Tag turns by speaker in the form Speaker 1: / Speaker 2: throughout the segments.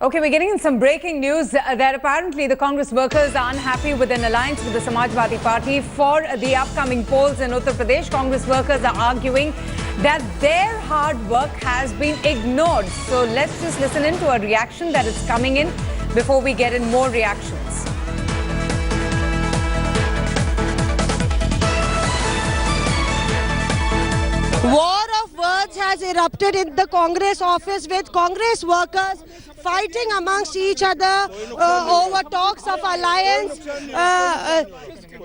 Speaker 1: Okay, we're getting in some breaking news that apparently the Congress workers are unhappy with an alliance with the Samajwadi Party for the upcoming polls in Uttar Pradesh. Congress workers are arguing that their hard work has been ignored. So let's just listen into a reaction that is coming in before we get in more reactions.
Speaker 2: War of words has erupted in the Congress office with Congress workers fighting amongst each other over talks of alliance.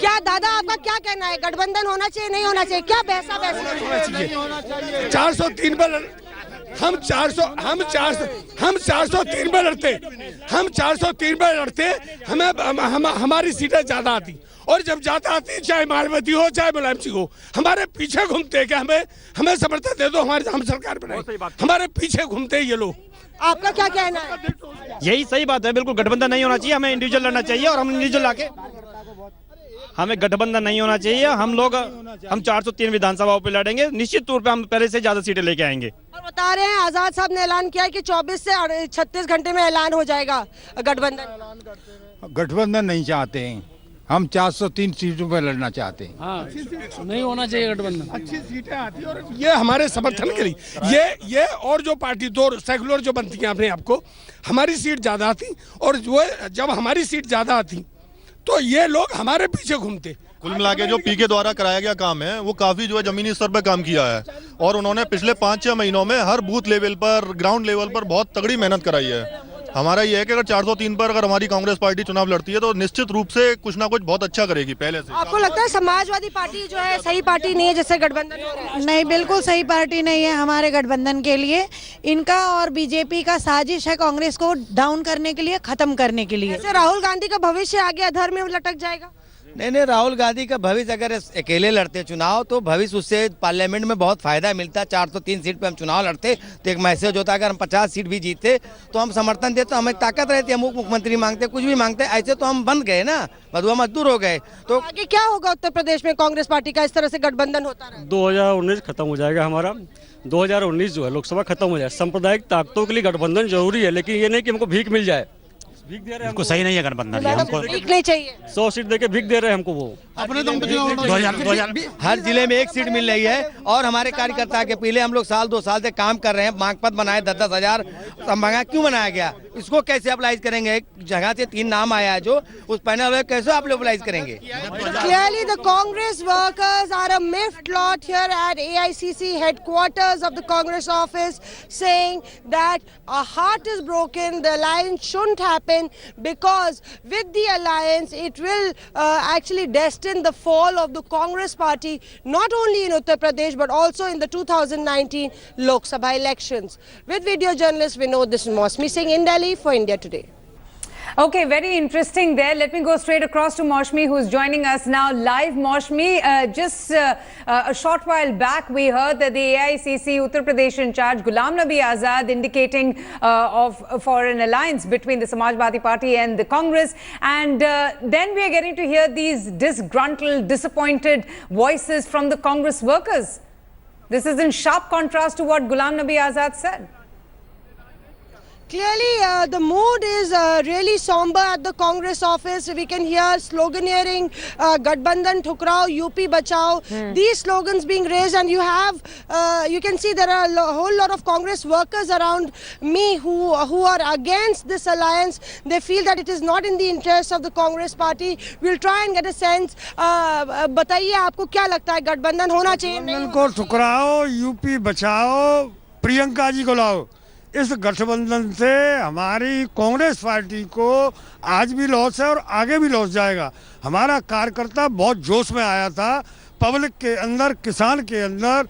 Speaker 2: क्या दादा आपका क्या कहना है, गठबंधन होना चाहिए नहीं होना चाहिए, क्या बहसा
Speaker 3: नहीं होना चाहिए? 403 पर हम 403 पर लड़ते हमारी सीटें ज्यादा आती, और जब ज्यादा आती चाहे मायावती हो चाहे मुलायम सिंह हो, हमारे पीछे घूमते क्या हमें समर्थन दे दो, हम सरकार बनाए, हमारे पीछे घूमते ये लोग।
Speaker 2: आपका क्या कहना है?
Speaker 4: यही सही बात है, बिल्कुल गठबंधन नहीं होना चाहिए, हमें इंडिविजुअल लड़ना चाहिए और हम इंडिविजुअल लाके हमें गठबंधन नहीं होना चाहिए। हम 403 विधानसभाओं पे लड़ेंगे, निश्चित तौर पे हम पहले से ज्यादा सीटें लेके आएंगे।
Speaker 2: और बता रहे हैं आजाद साहब ने ऐलान किया है कि 24 से 36 घंटे में ऐलान हो जाएगा गठबंधन।
Speaker 5: गठबंधन नहीं चाहते हैं, हम 403 सीटों पर लड़ना चाहते हैं।
Speaker 6: हाँ, नहीं होना चाहिए गठबंधन।
Speaker 3: अच्छी सीटें आती और ये हमारे समर्थन के लिए ये और जो पार्टी दो सेकुलर जो बनती है अपने आप को, हमारी सीट ज्यादा आती, और वो जब हमारी सीट ज्यादा आती तो ये लोग हमारे पीछे घूमते।
Speaker 7: कुल मिला के जो पीके द्वारा कराया गया काम है वो काफी जो है जमीनी स्तर पर काम किया है, और उन्होंने पिछले 5-6 महीनों में हर बूथ लेवल पर, ग्राउंड लेवल पर बहुत तगड़ी मेहनत कराई है। हमारा ये है कि अगर 403 पर अगर हमारी कांग्रेस पार्टी चुनाव लड़ती है तो निश्चित रूप से कुछ ना कुछ बहुत अच्छा करेगी पहले से।
Speaker 2: आपको लगता है समाजवादी पार्टी जो है सही पार्टी नहीं है जिससे गठबंधन हो रहा है?
Speaker 8: नहीं, बिल्कुल सही पार्टी नहीं है हमारे गठबंधन के लिए। इनका और बीजेपी का साजिश है कांग्रेस को डाउन करने के लिए, खत्म करने के लिए।
Speaker 2: राहुल गांधी का भविष्य आगे अधर में लटक जाएगा?
Speaker 9: नहीं, राहुल गांधी का भविष्य अगर अकेले लड़ते चुनाव तो भविष्य उससे पार्लियामेंट में बहुत फायदा मिलता है। 403 सीट पे हम चुनाव लड़ते तो एक मैसेज होता है, अगर हम 50 सीट भी जीते तो हम समर्थन देते, तो हमें ताकत रहती है, हम मुख्यमंत्री मांगते, कुछ भी मांगते। ऐसे तो हम बंद गए ना, मधुआ मजदूर हो गए। तो
Speaker 2: आगे क्या होगा उत्तर प्रदेश में कांग्रेस पार्टी का इस तरह से गठबंधन होता रहा?
Speaker 6: 2019 खत्म हो जाएगा हमारा। 2019 जो है लोकसभा खत्म हो जाए। सांप्रदायिक ताकतों के लिए गठबंधन जरूरी है, लेकिन ये नहीं कि हमको भीख मिल जाए। भीख दे रहे हैं हमको,
Speaker 4: सही नहीं है गठबंधन, हमको
Speaker 2: भीख नहीं चाहिए।
Speaker 6: 100 सीट देके भीख दे रहे हैं हमको। वो
Speaker 5: अपने दम पे
Speaker 9: हर जिले में एक सीट मिल रही है, और हमारे कार्यकर्ता के पहले हम लोग 2 साल से काम कर रहे हैं, मांग पत्र बनाए 10-10 हजार मांगा, क्यों बनाया गया? इसको कैसे अप्लाई करेंगे? एक जगह से 3 नाम आया है जो उस पैनल में, कैसे आप लोग अप्लाई करेंगे?
Speaker 2: Clearly the Congress workers are a miffed lot here at AICC headquarters of the Congress office, saying that our heart is broken, the alliance shouldn't happen, because with the alliance it will actually destine the fall of the Congress party, not only in Uttar Pradesh but also in the 2019 Lok Sabha elections. With video journalist Vinod, this is Mosmi Singh in Delhi for India Today.
Speaker 1: Okay, very interesting there. Let me go straight across to Maushmi, who's joining us now live. Maushmi, just a short while back, we heard that the AICC Uttar Pradesh in charge, Ghulam Nabi Azad, indicating for an alliance between the Samajwadi Party and the Congress. And then we are getting to hear these disgruntled, disappointed voices from the Congress workers. This is in sharp contrast to what Ghulam Nabi Azad said.
Speaker 2: Clearly, the mood is really somber at the Congress office. We can hear sloganeering, Gadbandhan Thukrao, UP Bachao. These slogans being raised, and you can see there are a whole lot of Congress workers around me who are against this alliance. They feel that it is not in the interest of the Congress party. We'll try and get a sense. बताइए आपको क्या लगता है, गठबंधन होना चाहिए?
Speaker 5: गठबंधन को ठुकराओ, यूपी बचाओ, प्रियंका जी को लाओ। इस गठबंधन से हमारी कांग्रेस पार्टी को आज भी लॉस है और आगे भी लॉस जाएगा। हमारा कार्यकर्ता बहुत जोश में आया था, पब्लिक के अंदर, किसान के अंदर,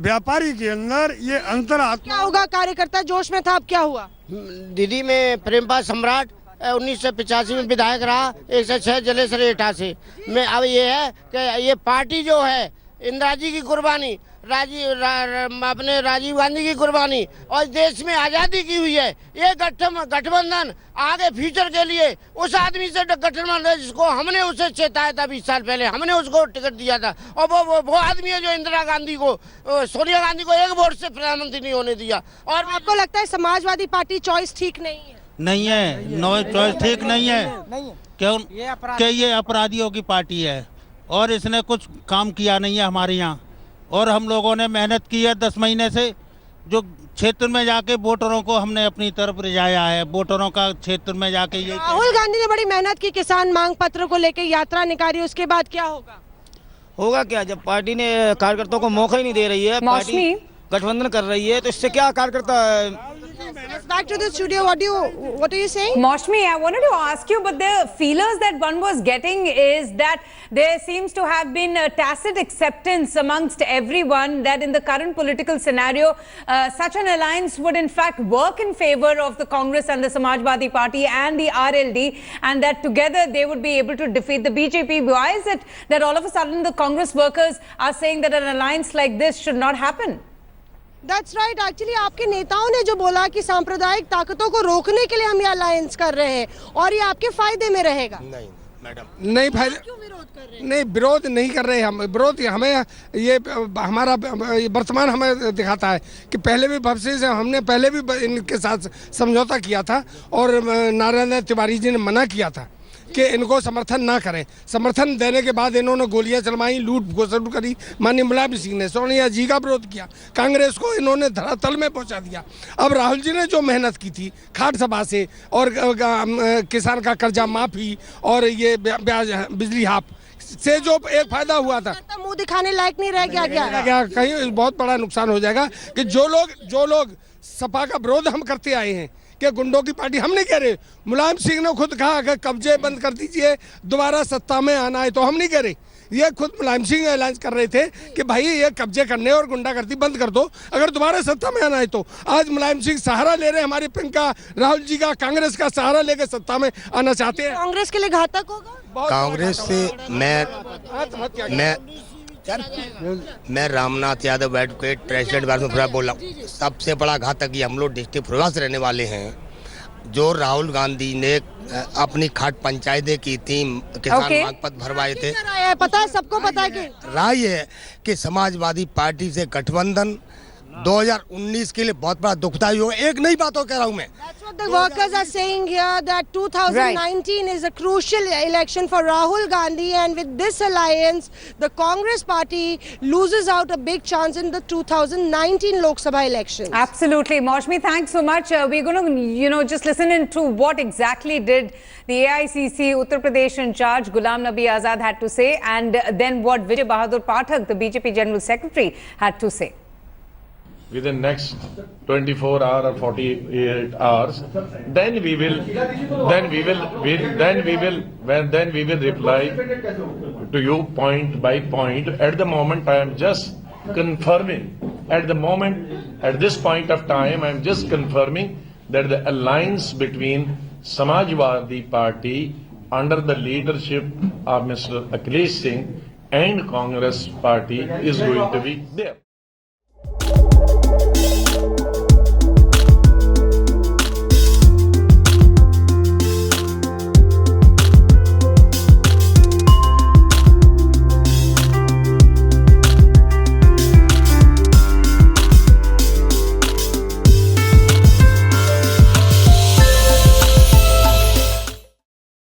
Speaker 5: व्यापारी के अंदर ये अंतरात्मा।
Speaker 2: क्या होगा? कार्यकर्ता जोश में था, अब क्या हुआ?
Speaker 10: दीदी में प्रेमपाल सम्राट 1985 में विधायक रहा, 106 जलेसर एटा से। मैं अब ये है कि ये पार्टी जो है, इंदिरा जी की कुर्बानी, अपने राजीव गांधी की कुर्बानी और देश में आज़ादी की हुई है। ये गठबंधन आगे फ्यूचर के लिए उस आदमी से गठबंधन है जिसको हमने उसे चेताया था 20 साल पहले, हमने उसको टिकट दिया था। और वो आदमी है जो इंदिरा गांधी को, सोनिया गांधी को एक वोट से प्रधानमंत्री नहीं होने दिया। और
Speaker 2: आपको लगता है समाजवादी पार्टी चॉइस ठीक नहीं है?
Speaker 11: नहीं है, नो चॉइस ठीक नहीं है। क्यों? कि ये अपराधियों की पार्टी है और इसने कुछ काम किया नहीं है हमारे यहाँ। और हम लोगों ने मेहनत की है 10 महीने से, जो क्षेत्र में जाके वोटरों को हमने अपनी तरफ रिझाया है, वोटरों का क्षेत्र में जाके ये।
Speaker 2: राहुल गांधी ने बड़ी मेहनत की, किसान मांग पत्र को लेकर यात्रा निकाली, उसके बाद क्या होगा?
Speaker 9: होगा क्या, जब पार्टी ने कार्यकर्ताओं को मौका ही नहीं दे रही है, पार्टी गठबंधन कर रही है, तो इससे क्या कार्यकर्ता।
Speaker 2: Back to the studio. What are you saying?
Speaker 1: Maushmi, I wanted to ask you, but the feelers that one was getting is that there seems to have been a tacit acceptance amongst everyone that in the current political scenario, such an alliance would in fact work in favor of the Congress and the Samajwadi Party and the RLD, and that together they would be able to defeat the BJP. Why is it that all of a sudden the Congress workers are saying that an alliance like this should not happen?
Speaker 2: That's right. Actually, आपके नेताओं ने जो बोला कि सांप्रदायिक ताकतों को रोकने के लिए हम ये अलायंस कर रहे हैं और ये आपके फायदे में रहेगा।
Speaker 3: नहीं मैडम, नहीं फायदे, क्यों विरोध कर रहे हैं? नहीं, विरोध नहीं कर रहे हम। विरोध हमें ये हमारा वर्तमान हमें दिखाता है कि पहले भी भविष्य से हमने पहले भी इनके साथ समझौता किया था और नारायण तिवारी जी ने मना किया था कि इनको समर्थन ना करें। समर्थन देने के बाद इन्होंने गोलियां चलवाई, लूट घोषणा करी। माननीय मुलायम सिंह ने सोनिया जी का विरोध किया, कांग्रेस को इन्होंने धरातल में पहुंचा दिया। अब राहुल जी ने जो मेहनत की थी खाट सभा से और किसान का कर्जा माफी और ये ब्याज बिजली हाफ से जो एक फायदा हुआ था,
Speaker 2: मुंह दिखाने लायक नहीं रह गया
Speaker 3: क्या? कहीं बहुत बड़ा नुकसान हो जाएगा कि जो लोग सपा का विरोध हम करते आए हैं कि गुंडों की पार्टी, हम नहीं कह रहे। मुलायम सिंह ने खुद कहा कि कब्जे बंद कर दीजिए, दोबारा सत्ता में आना है, तो हम नहीं कह रहे। ये खुद मुलायम सिंह ऐलान कर रहे थे कि भाई ये कब्जे करने और गुंडागर्दी बंद कर दो, अगर दोबारा सत्ता में आना है तो। आज मुलायम सिंह सहारा ले रहे हैं हमारे पिंक का, राहुल जी का, कांग्रेस का सहारा लेकर सत्ता में आना चाहते हैं।
Speaker 2: कांग्रेस के लिए घातक होगा।
Speaker 12: कांग्रेस से मैं रामनाथ यादव एडवोकेट प्रेसिडेंट बार बोल रहा हूँ। सबसे बड़ा घातक ये हम लोग डिस्ट्रिक्ट फुलवा से रहने वाले हैं। जो राहुल गांधी ने अपनी खाट पंचायतें की थी, किसान मांग पत्र भरवाए थे,
Speaker 2: पता है, सबको पता है कि
Speaker 12: राय है कि समाजवादी पार्टी से गठबंधन 2019 के लिए बहुत बड़ा दुखदायी होगा। एक नई बातों कह रहा हूँ मैं।
Speaker 2: That's what the workers are saying here, that 2019 is a crucial election for Rahul Gandhi, and with this alliance, the Congress party loses out a big chance in the 2019 Lok Sabha elections.
Speaker 1: Absolutely. Maushmi, thanks so much. We're going to, just listen into what exactly did the AICC Uttar Pradesh in charge, Ghulam Nabi Azad, had to say, and then what Vijay Bahadur Pathak, the BJP General Secretary, had to say.
Speaker 13: Within next 24 hours or 48 hours, then we will reply to you point by point. At the moment, I am just confirming. At this point of time, I am just confirming that the alliance between Samajwadi Party under the leadership of Mr. Akhilesh Singh and Congress Party is going to be there.